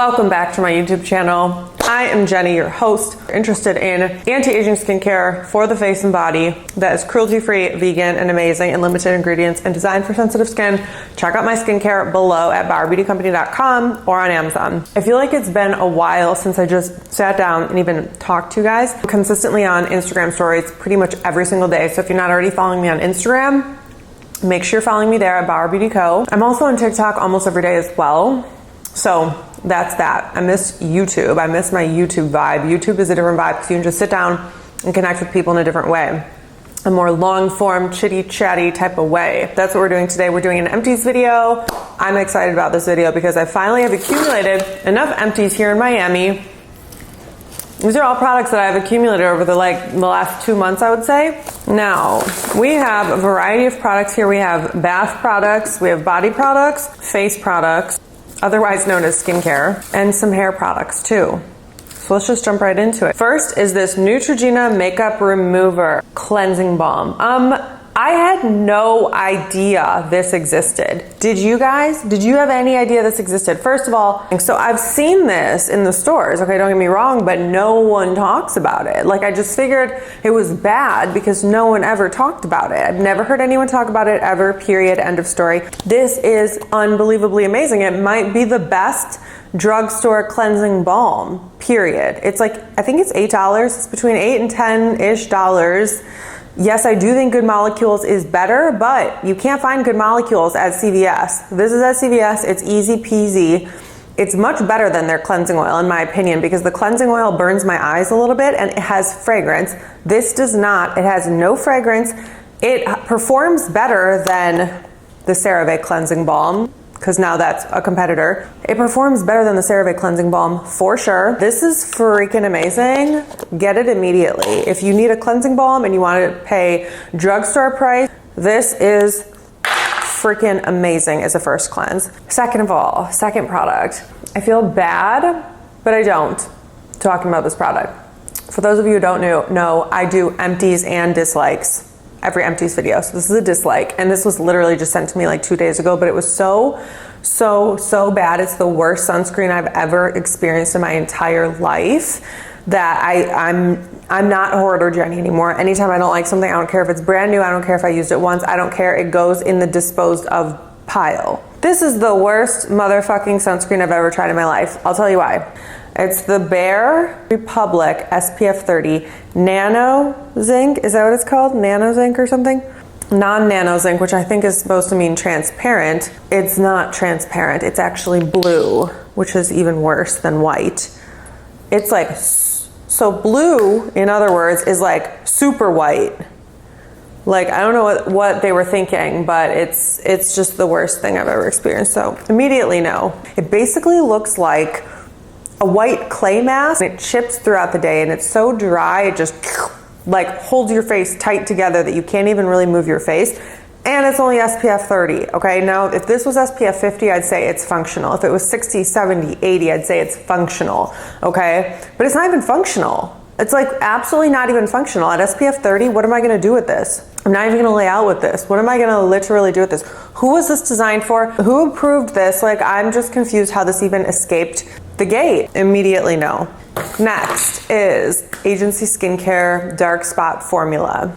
Welcome back to my YouTube channel. I am Jenny, your host. If you're interested in anti-aging skincare for the face and body that is cruelty-free, vegan, and amazing, and limited ingredients and designed for sensitive skin, check out my skincare below at BauerBeautyCompany.com or on Amazon. I feel like it's been a while since I just sat down and even talked to you guys. I'm consistently on Instagram stories pretty much every single day. So if you're not already following me on Instagram, make sure you're following me there at Bauer Beauty Co. I'm also on TikTok almost every day as well. So that's that. I miss YouTube. I miss my YouTube vibe. YouTube is a different vibe because you can just sit down and connect with people in a different way. A more long form, chitty chatty type of way. That's what we're doing today. We're doing an empties video. I'm excited about this video because I finally have accumulated enough empties here in Miami. These are all products that I've accumulated over the last 2 months, I would say. Now, we have a variety of products here. We have bath products, we have body products, face products, otherwise known as skincare, and some hair products too. So let's just jump right into it. First is this Neutrogena Makeup Remover Cleansing Balm. I had no idea this existed. Did you guys? Did you have any idea this existed? First of all, so I've seen this in the stores, okay, don't get me wrong, but no one talks about it. Like, I just figured it was bad because no one ever talked about it. I've never heard anyone talk about it ever, period, end of story. This is unbelievably amazing. It might be the best drugstore cleansing balm, period. It's like, I think it's $8. It's between $8 and $10-ish dollars. Yes, I do think Good Molecules is better, but you can't find Good Molecules at CVS. This is at CVS. It's easy peasy. It's much better than their cleansing oil, in my opinion, because the cleansing oil burns my eyes a little bit and it has fragrance. This does not. It has no fragrance. It performs better than the Cerave cleansing balm, because now that's a competitor. It performs better than the Cerave cleansing balm for sure. This is freaking amazing. Get it immediately. If you need a cleansing balm and you want to pay drugstore price, this is freaking amazing as a first cleanse. Second of all, second product. I feel bad, but I don't, talking about this product. For those of you who don't know, I do empties and dislikes. Every empties video. So this is a dislike, and this was literally just sent to me like 2 days ago, but it was so bad. It's the worst sunscreen I've ever experienced in my entire life that I'm not hoarder Jenny anymore. Anytime I don't like something, I don't care if it's brand new, I don't care if I used it once, I don't care. It goes in the disposed of pile. This is the worst motherfucking sunscreen I've ever tried in my life. I'll tell you why. It's the Bare Republic SPF 30 Nano Zinc. Is that what it's called? Nano Zinc or something? Non-nano zinc, which I think is supposed to mean transparent. It's not transparent. It's actually blue, which is even worse than white. It's like, so blue, in other words, is like super white. Like, I don't know what they were thinking, but it's just the worst thing I've ever experienced. So immediately no. It basically looks like a white clay mask. It chips throughout the day and it's so dry, it just like holds your face tight together that you can't even really move your face. And it's only SPF 30, okay? Now, if this was SPF 50, I'd say it's functional. If it was 60, 70, 80, I'd say it's functional, okay? But it's not even functional. It's like absolutely not even functional. At SPF 30, what am I gonna do with this? I'm not even gonna lay out with this. What am I gonna literally do with this? Who was this designed for? Who approved this? Like, I'm just confused how this even escaped the gate. Immediately no. Next is Agency Skincare Dark Spot Formula.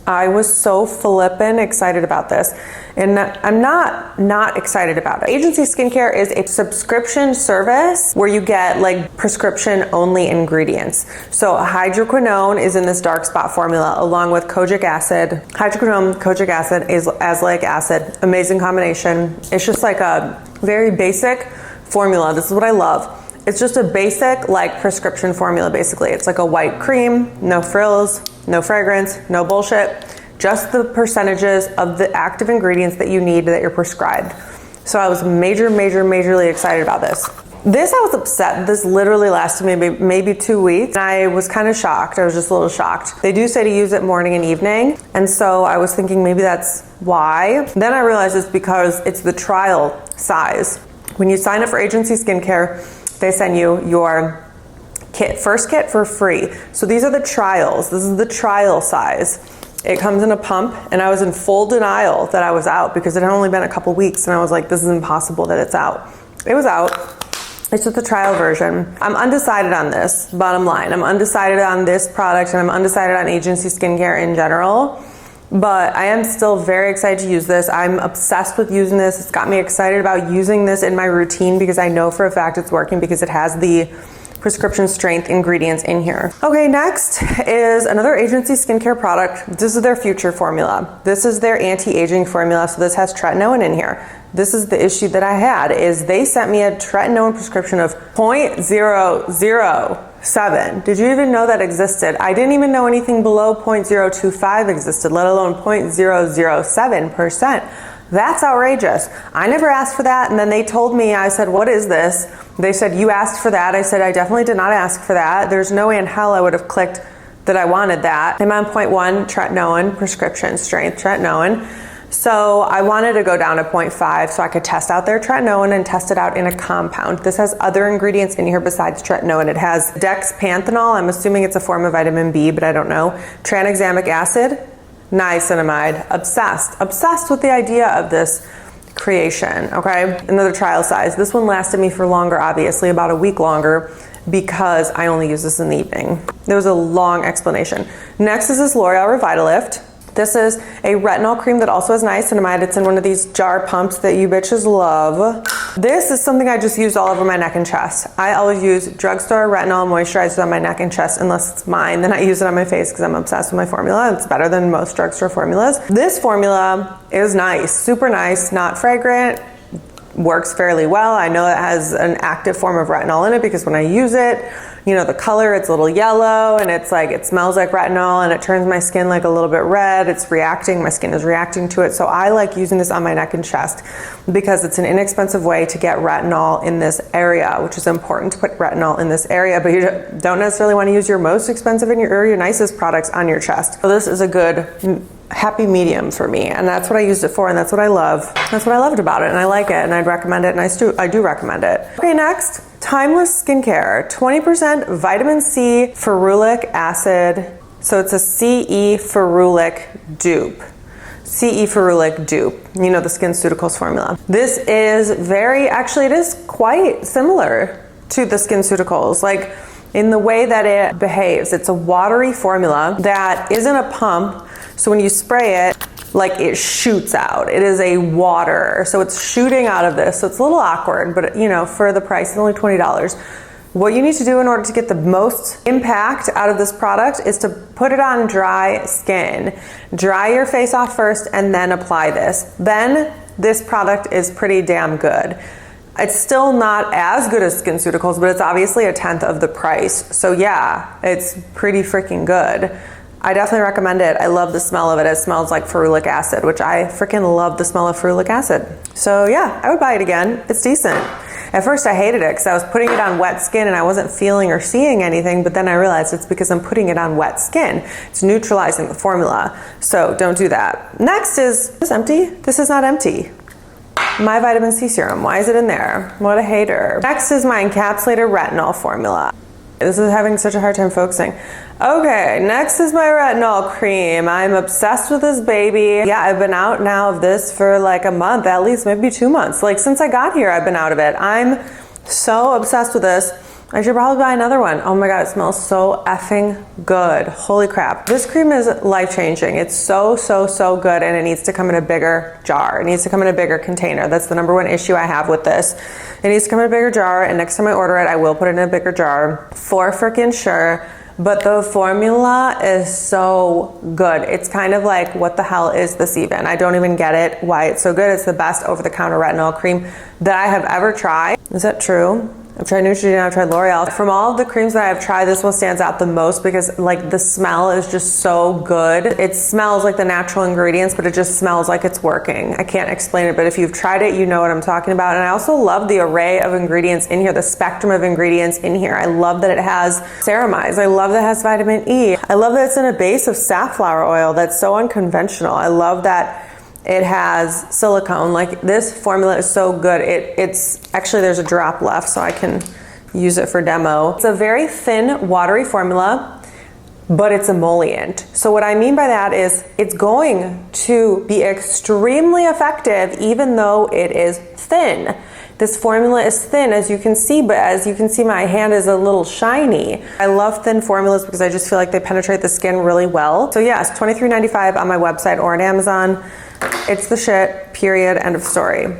I was so flippin' excited about this, and I'm not excited about it. Agency Skincare is a subscription service where you get like prescription only ingredients. So hydroquinone is in this dark spot formula along with kojic acid. Hydroquinone, kojic acid is azelaic acid. Amazing combination. It's just like a very basic formula. This is what I love. It's just a basic like prescription formula basically. It's like a white cream, no frills, no fragrance, no bullshit, just the percentages of the active ingredients that you need that you're prescribed. So I was majorly excited about this. This, I was upset. This literally lasted maybe 2 weeks. I was kind of shocked. I was just a little shocked. They do say to use it morning and evening. And so I was thinking maybe that's why. Then I realized it's because it's the trial size. When you sign up for Agency Skincare, they send you your first kit for free. So these are the trials. This is the trial size. It comes in a pump, and I was in full denial that I was out because it had only been a couple weeks, and I was like, this is impossible that it's out. It was out. It's just the trial version. I'm undecided on this, bottom line. I'm undecided on this product, and I'm undecided on agency skincare in general. But I am still very excited to use this. I'm obsessed with using this. It's got me excited about using this in my routine because I know for a fact it's working because it has the prescription strength ingredients in here. Okay, next is another agency skincare product. This is their Future formula. This is their anti-aging formula, so this has tretinoin in here. This is the issue that I had, is they sent me a tretinoin prescription of 0.007. Did you even know that existed? I didn't even know anything below 0.025 existed, let alone 0.007%. That's outrageous. I never asked for that, and then they told me, I said, what is this? They said, you asked for that. I said, I definitely did not ask for that. There's no way in hell I would have clicked that I wanted that. I'm on 0.1 tretinoin, prescription strength tretinoin. So I wanted to go down to 0.5 so I could test out their tretinoin and test it out in a compound. This has other ingredients in here besides tretinoin. It has dexpanthenol. I'm assuming it's a form of vitamin B, but I don't know. Tranexamic acid, niacinamide. Obsessed with the idea of this creation, okay? Another trial size. This one lasted me for longer, obviously, about a week longer, because I only use this in the evening. There was a long explanation. Next is this Loreal Revitalift. This is a retinol cream that also has niacinamide. It's in one of these jar pumps that you bitches love. This is something I just use all over my neck and chest. I always use drugstore retinol moisturizer on my neck and chest, unless it's mine. Then I use it on my face because I'm obsessed with my formula. It's better than most drugstore formulas. This formula is nice, super nice, not fragrant, works fairly well. I know it has an active form of retinol in it because when I use it, you know, the color, it's a little yellow, and it's like, it smells like retinol, and it turns my skin like a little bit red. It's reacting, my skin is reacting to it. So I like using this on my neck and chest because it's an inexpensive way to get retinol in this area, which is important to put retinol in this area, but you don't necessarily want to use your most expensive and your nicest products on your chest. So this is a good happy medium for me, and that's what I used it for, and that's what I love. That's what I loved about it, and I like it, and I'd recommend it, and I do recommend it. Okay, next, Timeless Skincare, 20% vitamin C ferulic acid. So it's a CE ferulic dupe. CE ferulic dupe, you know, the SkinCeuticals formula. This is actually it is quite similar to the SkinCeuticals, like in the way that it behaves. It's a watery formula that isn't a pump. So when you spray it, like it shoots out. It is a water, so it's shooting out of this. So it's a little awkward, but you know, for the price, it's only $20. What you need to do in order to get the most impact out of this product is to put it on dry skin. Dry your face off first and then apply this. Then this product is pretty damn good. It's still not as good as SkinCeuticals, but it's obviously a tenth of the price. So yeah, it's pretty freaking good. I definitely recommend it. I love the smell of it. It smells like ferulic acid, which I freaking love the smell of ferulic acid. So yeah, I would buy it again. It's decent. At first I hated it because I was putting it on wet skin and I wasn't feeling or seeing anything, but then I realized it's because I'm putting it on wet skin. It's neutralizing the formula. So don't do that. Next is this empty? This is not empty. My vitamin C serum. Why is it in there? What a hater. Next is my encapsulated retinol formula. This is having such a hard time focusing. Okay, next is my retinol cream. I'm obsessed with this baby. Yeah, I've been out now of this for like a month, at least maybe 2 months. Like since I got here, I've been out of it. I'm so obsessed with this. I should probably buy another one. Oh my God, it smells so effing good. Holy crap. This cream is life-changing. It's so good, and it needs to come in a bigger jar. It needs to come in a bigger container. That's the number one issue I have with this. It needs to come in a bigger jar, and next time I order it, I will put it in a bigger jar for freaking sure. But the formula is so good. It's kind of like, what the hell is this even? I don't even get it, why it's so good. It's the best over-the-counter retinol cream that I have ever tried. Is that true? I've tried Neutrogena, I've tried Loreal. From all of the creams that I've tried, this one stands out the most because like the smell is just so good. It smells like the natural ingredients, but it just smells like it's working. I can't explain it, but if you've tried it, you know what I'm talking about. And I also love the array of ingredients in here, the spectrum of ingredients in here. I love that it has ceramides. I love that it has vitamin E. I love that it's in a base of safflower oil that's so unconventional. I love that it has silicone. Like this formula is so good. It's actually, there's a drop left so I can use it for demo. It's a very thin, watery formula, but it's emollient. So what I mean by that is it's going to be extremely effective even though it is thin. This formula is thin, as you can see, but as you can see, my hand is a little shiny. I love thin formulas because I just feel like they penetrate the skin really well. So yes, $23.95 on my website or on Amazon. It's the shit, period, end of story.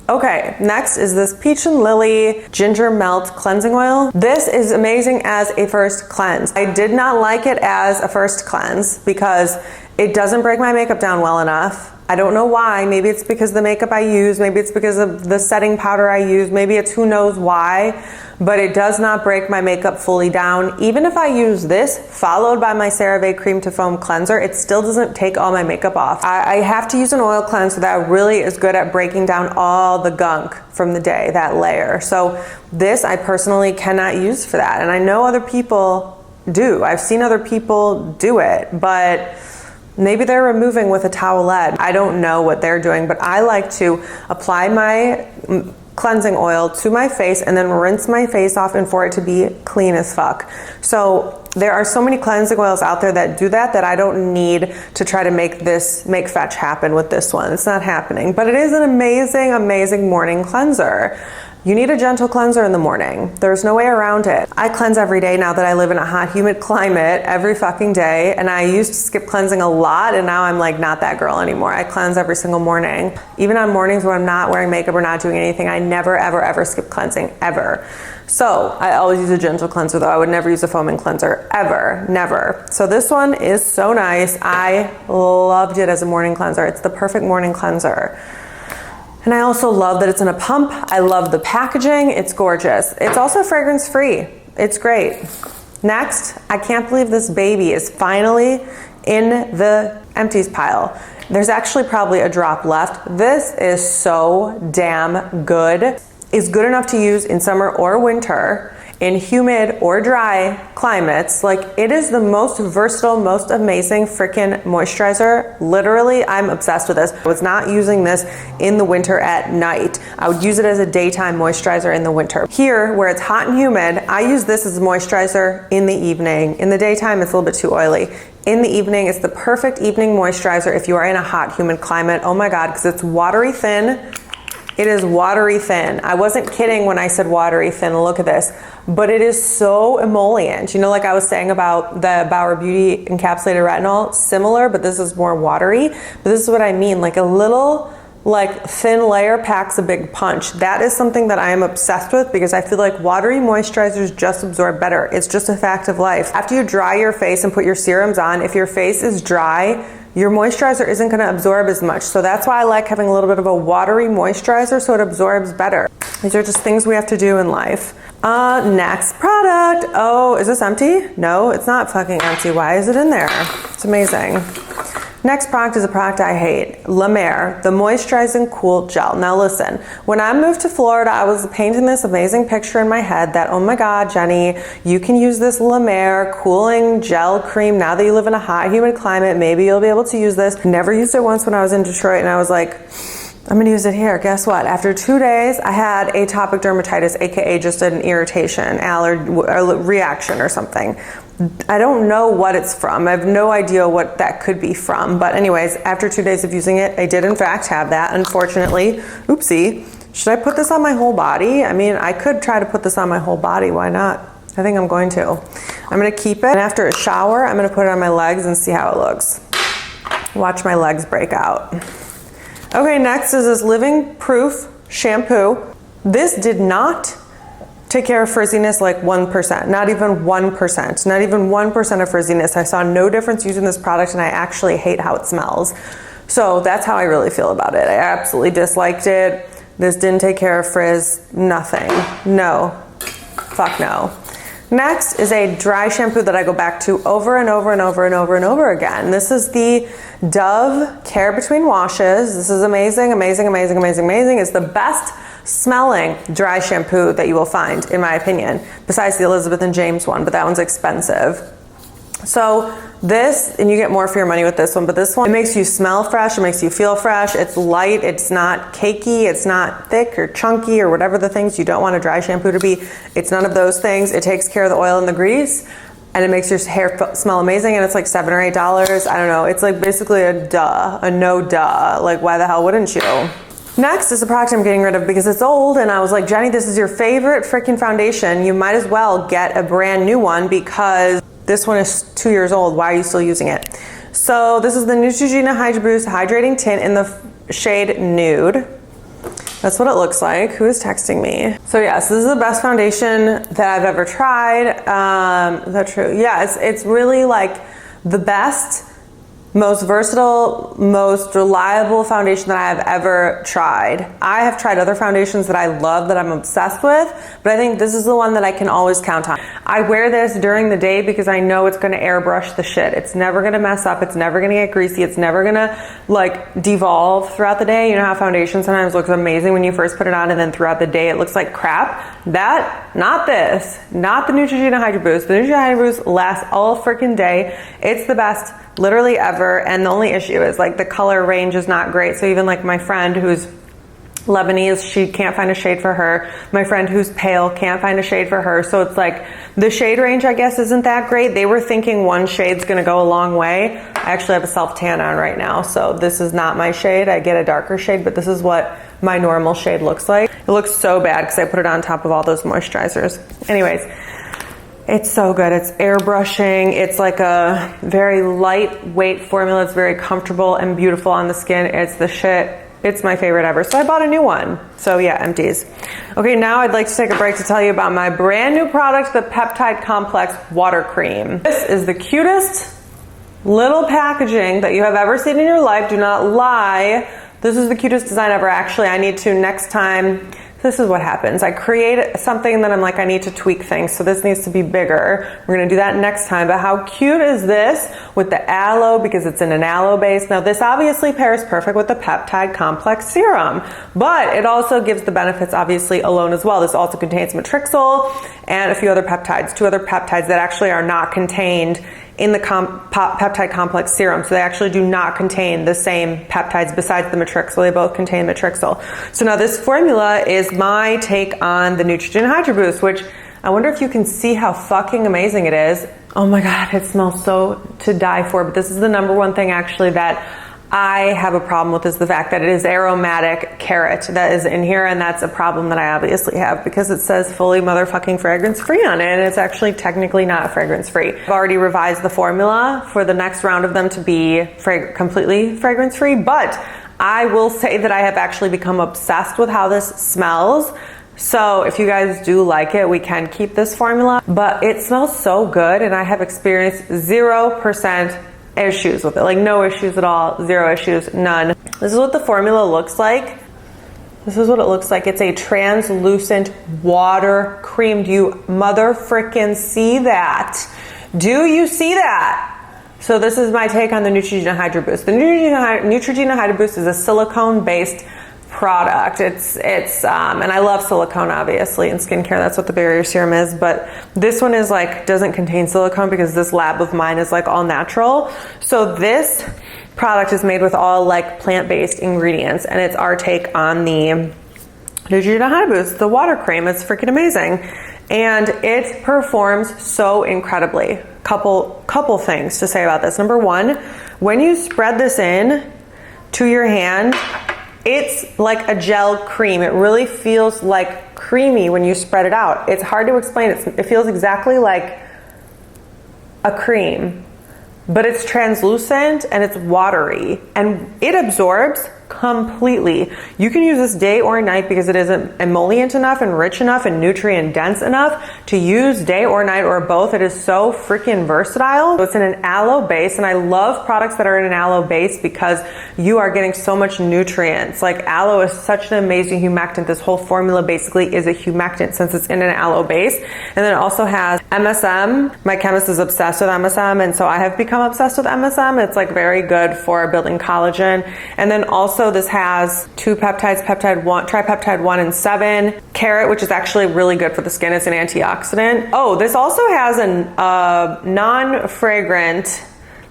Okay, next is this Peach and Lily Ginger Melt Cleansing Oil. This is amazing as a first cleanse. I did not like it as a first cleanse because it doesn't break my makeup down well enough. I don't know why. Maybe it's because the makeup I use, maybe it's because of the setting powder I use, maybe it's who knows why, but it does not break my makeup fully down. Even if I use this followed by my Cerave Cream to Foam Cleanser, it still doesn't take all my makeup off. I have to use an oil cleanser that really is good at breaking down all the gunk from the day, that layer. So this I personally cannot use for that. And I know other people do. I've seen other people do it, but maybe they're removing with a towelette. I don't know what they're doing, but I like to apply my cleansing oil to my face and then rinse my face off and for it to be clean as fuck. So there are so many cleansing oils out there that do that I don't need to try to make fetch happen with this one. It's not happening, but it is an amazing, amazing morning cleanser. You need a gentle cleanser in the morning. There's no way around it. I cleanse every day now that I live in a hot, humid climate every fucking day. And I used to skip cleansing a lot, and now I'm like not that girl anymore. I cleanse every single morning. Even on mornings when I'm not wearing makeup or not doing anything, I never, ever, ever skip cleansing, ever. So I always use a gentle cleanser though. I would never use a foaming cleanser, ever, never. So this one is so nice. I loved it as a morning cleanser. It's the perfect morning cleanser. And I also love that it's in a pump. I love the packaging. It's gorgeous. It's also fragrance free. It's great. Next, I can't believe this baby is finally in the empties pile. There's actually probably a drop left. This is so damn good. It's good enough to use in summer or winter, in humid or dry climates. Like, it is the most versatile, most amazing freaking moisturizer. Literally, I'm obsessed with this. I was not using this in the winter at night. I would use it as a daytime moisturizer in the winter. Here, where it's hot and humid, I use this as a moisturizer in the evening. In the daytime, it's a little bit too oily. In the evening, it's the perfect evening moisturizer if you are in a hot, humid climate. Oh my God, because it's watery thin. It is watery thin. I wasn't kidding when I said watery thin. Look at this. But it is so emollient. You know, like I was saying about the Bauer Beauty Encapsulated Retinol, similar, but this is more watery. But this is what I mean, like a little thin layer packs a big punch. That is something that I am obsessed with because I feel like watery moisturizers just absorb better. It's just a fact of life. After you dry your face and put your serums on, if your face is dry, your moisturizer isn't going to absorb as much. So that's why I like having a little bit of a watery moisturizer so it absorbs better. These are just things we have to do in life. Next product. Oh, is this empty? No, it's not fucking empty. Why is it in there? It's amazing. Next product is a product I hate. La Mer, the Moisturizing Cool Gel. Now listen, when I moved to Florida, I was painting this amazing picture in my head that, oh my God, Jenny, you can use this La Mer cooling gel cream now that you live in a hot, humid climate. Maybe you'll be able to use this. Never used it once when I was in Detroit, and I was like, I'm gonna use it here. Guess what? After 2 days, I had atopic dermatitis, AKA just an irritation, allergy, reaction or something. I don't know what it's from. I have no idea what that could be from. But anyways, after 2 days of using it, I did in fact have that, unfortunately. Oopsie. Should I put this on my whole body? I mean, I could try to put this on my whole body. Why not? I think I'm going to. I'm gonna keep it, and after a shower, I'm gonna put it on my legs and see how it looks. Watch my legs break out. Okay, next is this Living Proof shampoo. This did not take care of frizziness like 1%, not even 1%, not even 1% of frizziness. I saw no difference using this product, and I actually hate how it smells. So that's how I really feel about it. I absolutely disliked it. This didn't take care of frizz, nothing. No, fuck no. Next is a dry shampoo that I go back to over and over and over and over and over again. This is the Dove Care Between Washes. This is amazing, amazing, amazing, amazing, amazing. It's the best smelling dry shampoo that you will find, in my opinion, besides the Elizabeth and James one, but that one's expensive. So this, and you get more for your money with this one, but this one, it makes you smell fresh, it makes you feel fresh, it's light, it's not cakey, it's not thick or chunky or whatever the things you don't want a dry shampoo to be. It's none of those things. It takes care of the oil and the grease, and it makes your hair smell amazing, and it's like $7 or $8. I don't know. It's like basically a no duh. Like, why the hell wouldn't you? Next is a product I'm getting rid of because it's old, and I was like, Jenny, this is your favorite freaking foundation. You might as well get a brand new one because this one is 2 years old. Why are you still using it? So this is the Neutrogena Hydra Boost Hydrating Tint in the shade Nude. That's what it looks like. Who is texting me? So yes, this is the best foundation that I've ever tried. Is that true? Yeah, it's really like the best, most versatile, most reliable foundation that I have ever tried. I have tried other foundations that I love, that I'm obsessed with, but I think this is the one that I can always count on. I wear this during the day because I know it's gonna airbrush the shit. It's never gonna mess up, it's never gonna get greasy, it's never gonna like devolve throughout the day. You know how foundation sometimes looks amazing when you first put it on and then throughout the day it looks like crap? Not this. Not the Neutrogena Hydra Boost. The Neutrogena Hydra Boost lasts all freaking day. It's the best literally ever, and the only issue is like the color range is not great. So even like my friend who's Lebanese, she can't find a shade for her. My friend who's pale can't find a shade for her. So it's like the shade range, I guess, isn't that great. They were thinking one shade's gonna go a long way. I actually have a self tan on right now, so this is not my shade. I get a darker shade, but this is what my normal shade looks like. It looks so bad because I put it on top of all those moisturizers. Anyways, it's so good. It's airbrushing. It's like a very lightweight formula. It's very comfortable and beautiful on the skin. It's the shit. It's my favorite ever. So I bought a new one. So yeah, empties. Okay, now I'd like to take a break to tell you about my brand new product, the Peptide Complex Water Cream. This is the cutest little packaging that you have ever seen in your life. Do not lie. This is the cutest design ever. Actually, I need to next time. This is what happens. I create something and then I'm like, I need to tweak things. So this needs to be bigger. We're gonna do that next time. But how cute is this with the aloe, because it's in an aloe base. Now this obviously pairs perfect with the Peptide Complex Serum, but it also gives the benefits obviously alone as well. This also contains matrixyl and a few other peptides, 2 other peptides that actually are not contained in the Peptide Complex Serum. So they actually do not contain the same peptides besides the matrixyl. They both contain matrixyl. So now this formula is my take on the Neutrogena Hydra Boost, which I wonder if you can see how fucking amazing it is. Oh my God, it smells so to die for. But this is the number one thing actually that I have a problem with, is the fact that it is aromatic carrot that is in here, and that's a problem that I obviously have because it says fully motherfucking fragrance free on it, and it's actually technically not fragrance free. I've already revised the formula for the next round of them to be completely fragrance free, but I will say that I have actually become obsessed with how this smells. So if you guys do like it, we can keep this formula, but it smells so good, and I have experienced 0% issues with it. Like no issues at all, 0 issues, none. This is what the formula looks like. This is what it looks like. It's a translucent water cream. Do you mother frickin' see that? Do you see that? So this is my take on the Neutrogena Hydra Boost. The Neutrogena Hydra Boost is a silicone-based product. And I love silicone obviously in skincare. That's what the barrier serum is, but this one is like, doesn't contain silicone because this lab of mine is like all natural. So this product is made with all like plant-based ingredients, and it's our take on the Neutrogena Hydra Boost, the water cream. It's freaking amazing. And it performs so incredibly. Couple things to say about this. Number one, when you spread this in to your hand, it's like a gel cream. It really feels like creamy when you spread it out. It's hard to explain. It feels exactly like a cream, but it's translucent and it's watery and it absorbs completely. You can use this day or night because it isn't emollient enough and rich enough and nutrient dense enough to use day or night or both. It is so freaking versatile. It's in an aloe base, and I love products that are in an aloe base because you are getting so much nutrients. Like aloe is such an amazing humectant. This whole formula basically is a humectant since it's in an aloe base. And then it also has MSM. My chemist is obsessed with MSM, and so I have become obsessed with MSM. It's like very good for building collagen. And then also this has 2 peptides, tripeptide 1 and 7, carrot, which is actually really good for the skin. It's an antioxidant. Oh, this also has a non-fragrant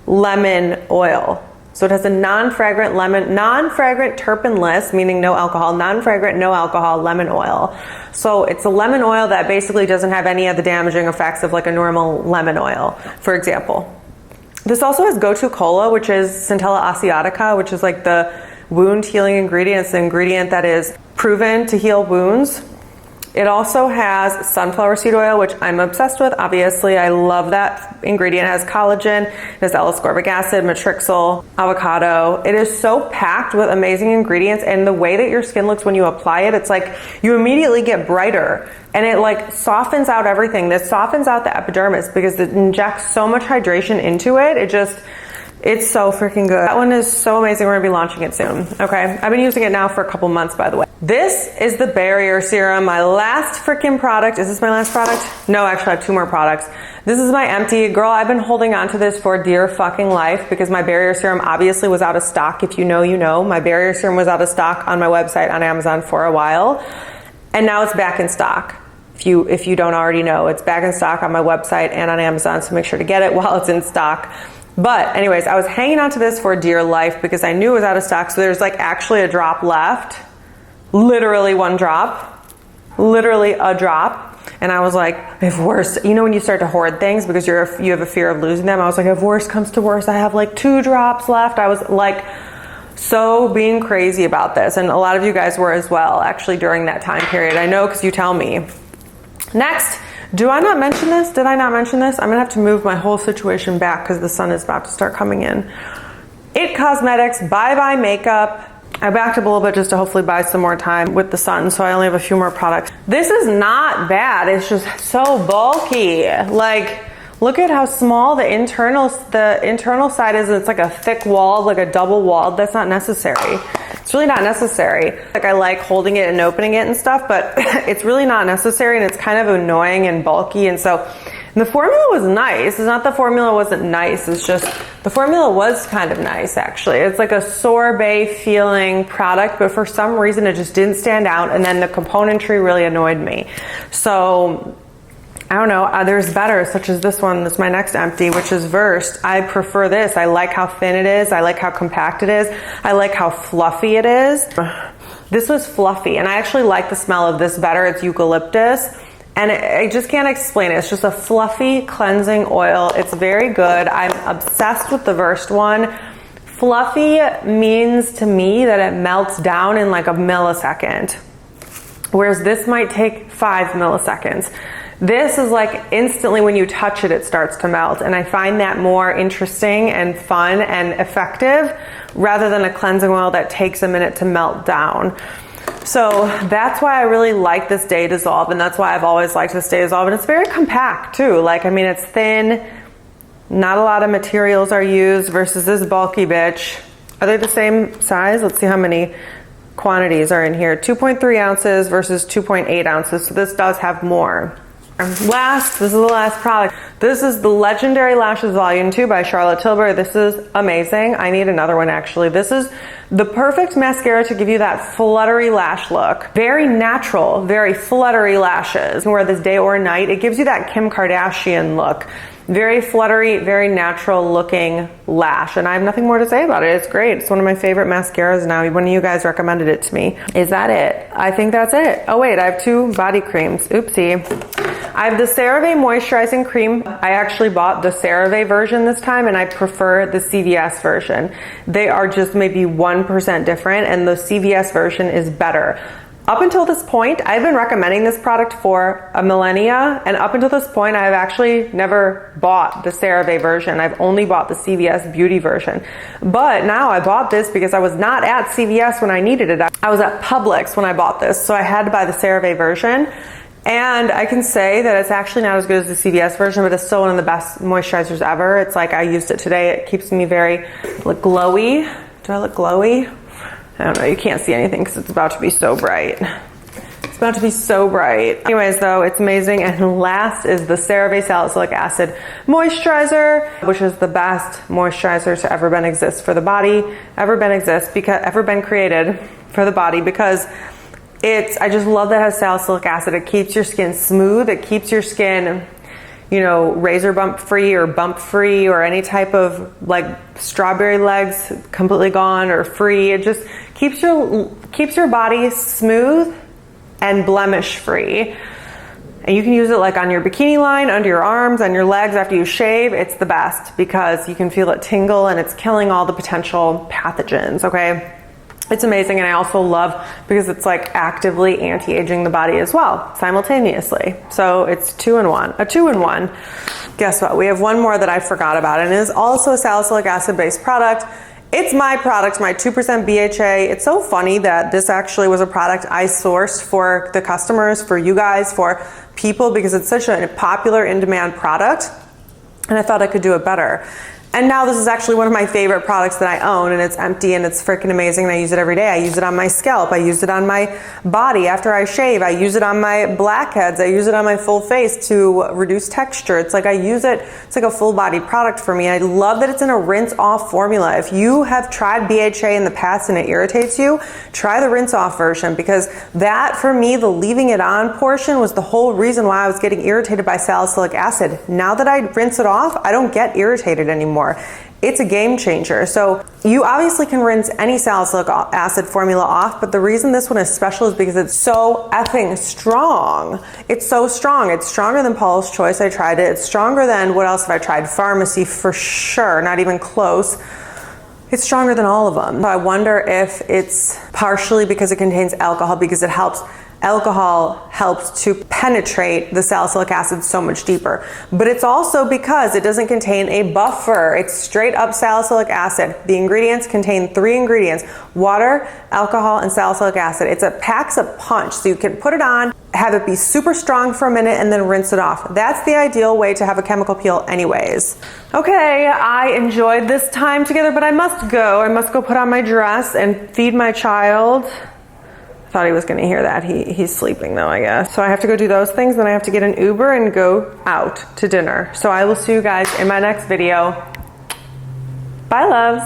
lemon oil. So it has a non-fragrant terpeneless, meaning no alcohol, non-fragrant, no alcohol lemon oil. So it's a lemon oil that basically doesn't have any of the damaging effects of like a normal lemon oil, for example. This also has Gotu Kola, which is Centella asiatica, which is like wound healing ingredient. It's an ingredient that is proven to heal wounds. It also has sunflower seed oil, which I'm obsessed with. Obviously, I love that ingredient. It has collagen, it has L-ascorbic acid, matrixyl, avocado. It is so packed with amazing ingredients, and the way that your skin looks when you apply it, it's like you immediately get brighter, and it like softens out everything. This softens out the epidermis because it injects so much hydration into it. It's so freaking good. That one is so amazing. We're gonna be launching it soon. Okay, I've been using it now for a couple months, by the way. This is the barrier serum, my last freaking product. Is this my last product? No, actually I have 2 more products. This is my empty. Girl, I've been holding on to this for dear fucking life because my barrier serum obviously was out of stock. If you know, you know. My barrier serum was out of stock on my website on Amazon for a while, and now it's back in stock. If you don't already know, it's back in stock on my website and on Amazon, so make sure to get it while it's in stock. But anyways, I was hanging on to this for dear life because I knew it was out of stock, so there's like actually a drop left. Literally 1 drop. Literally a drop. And I was like, if worst, you know when you start to hoard things because you have a fear of losing them? I was like, if worst comes to worst, I have like 2 drops left. I was like so being crazy about this. And a lot of you guys were as well, actually, during that time period. I know because you tell me. Next, do I not mention this? Did I not mention this? I'm gonna have to move my whole situation back because the sun is about to start coming in. It Cosmetics Bye Bye Makeup. I backed up a little bit just to hopefully buy some more time with the sun, so I only have a few more products. This is not bad. It's just so bulky. Like, look at how small the internal side is. It's like a thick wall, like a double walled. That's not necessary. It's really not necessary. Like, I like holding it and opening it and stuff, but it's really not necessary, and it's kind of annoying and bulky. And so the formula was nice. It's not the formula wasn't nice. It's just the formula was kind of nice, actually. It's like a sorbet feeling product, but for some reason it just didn't stand out. And then the componentry really annoyed me. So I don't know, there's better, such as this one. This is my next empty, which is Versed. I prefer this. I like how thin it is. I like how compact it is. I like how fluffy it is. This was fluffy, and I actually like the smell of this better. It's eucalyptus, and I just can't explain it. It's just a fluffy cleansing oil. It's very good. I'm obsessed with the Versed one. Fluffy means to me that it melts down in like a millisecond, whereas this might take 5 milliseconds. This is like instantly when you touch it, it starts to melt. And I find that more interesting and fun and effective rather than a cleansing oil that takes a minute to melt down. So that's why I really like this Day Dissolve, and that's why I've always liked this Day Dissolve. And it's very compact too. Like, I mean, it's thin, not a lot of materials are used versus this bulky bitch. Are they the same size? Let's see how many quantities are in here. 2.3 ounces versus 2.8 ounces. So this does have more. This is the last product. This is the Legendary Lashes Volume 2 by Charlotte Tilbury. This is amazing. I need another one, actually. This is the perfect mascara to give you that fluttery lash look. Very natural, very fluttery lashes. Wear this day or night. It gives you that Kim Kardashian look. Very fluttery, very natural looking lash. And I have nothing more to say about it. It's great. It's one of my favorite mascaras now. One of you guys recommended it to me. Is that it? I think that's it. Oh wait, I have 2 body creams. Oopsie. I have the Cerave Moisturizing Cream. I actually bought the Cerave version this time, and I prefer the CVS version. They are just maybe 1% different, and the CVS version is better. Up until this point, I've been recommending this product for a millennia, and up until this point, I've actually never bought the CeraVe version. I've only bought the CVS Beauty version. But now I bought this because I was not at CVS when I needed it. I was at Publix when I bought this, so I had to buy the CeraVe version. And I can say that it's actually not as good as the CVS version, but it's still one of the best moisturizers ever. It's like, I used it today. It keeps me very glowy. Do I look glowy? I don't know, you can't see anything because it's about to be so bright. It's about to be so bright. Anyways, though, it's amazing. And last is the CeraVe Salicylic Acid Moisturizer, which is the best moisturizer to ever exist for the body, ever been created for the body, because I just love that it has salicylic acid. It keeps your skin smooth. It keeps your skin, you know, razor bump free or bump free or any type of like strawberry legs completely gone or free. It just keeps your body smooth and blemish free. And you can use it like on your bikini line, under your arms, on your legs after you shave. It's the best because you can feel it tingle and it's killing all the potential pathogens, okay? It's amazing, and I also love because it's like actively anti-aging the body as well, simultaneously. So it's a two-in-one. Guess what? We have one more that I forgot about, and it is also a salicylic acid-based product. It's my product, my 2% BHA. It's so funny that this actually was a product I sourced for the customers, for you guys, for people, because it's such a popular, in-demand product, and I thought I could do it better. And now this is actually one of my favorite products that I own, and it's empty and it's freaking amazing, and I use it every day. I use it on my scalp, I use it on my body after I shave, I use it on my blackheads, I use it on my full face to reduce texture. It's like I use it, it's like a full body product for me. I love that it's in a rinse off formula. If you have tried BHA in the past and it irritates you, try the rinse off version, because that, for me, the leaving it on portion was the whole reason why I was getting irritated by salicylic acid. Now that I rinse it off, I don't get irritated anymore. It's a game changer. So you obviously can rinse any salicylic acid formula off, but the reason this one is special is because it's so effing strong. It's so strong. It's stronger than Paula's Choice. I tried it. It's stronger than, what else have I tried? Pharmacy for sure, not even close. It's stronger than all of them. I wonder if it's partially because it contains alcohol, because alcohol helps to penetrate the salicylic acid so much deeper. But it's also because it doesn't contain a buffer. It's straight up salicylic acid. The ingredients contain 3 ingredients: water, alcohol, and salicylic acid. It packs a punch, so you can put it on, have it be super strong for a minute, and then rinse it off. That's the ideal way to have a chemical peel anyways. Okay, I enjoyed this time together, but I must go. I must go put on my dress and feed my child. Thought he was gonna hear that. He's sleeping though, I guess. So I have to go do those things, then I have to get an Uber and go out to dinner. So I will see you guys in my next video. Bye, loves.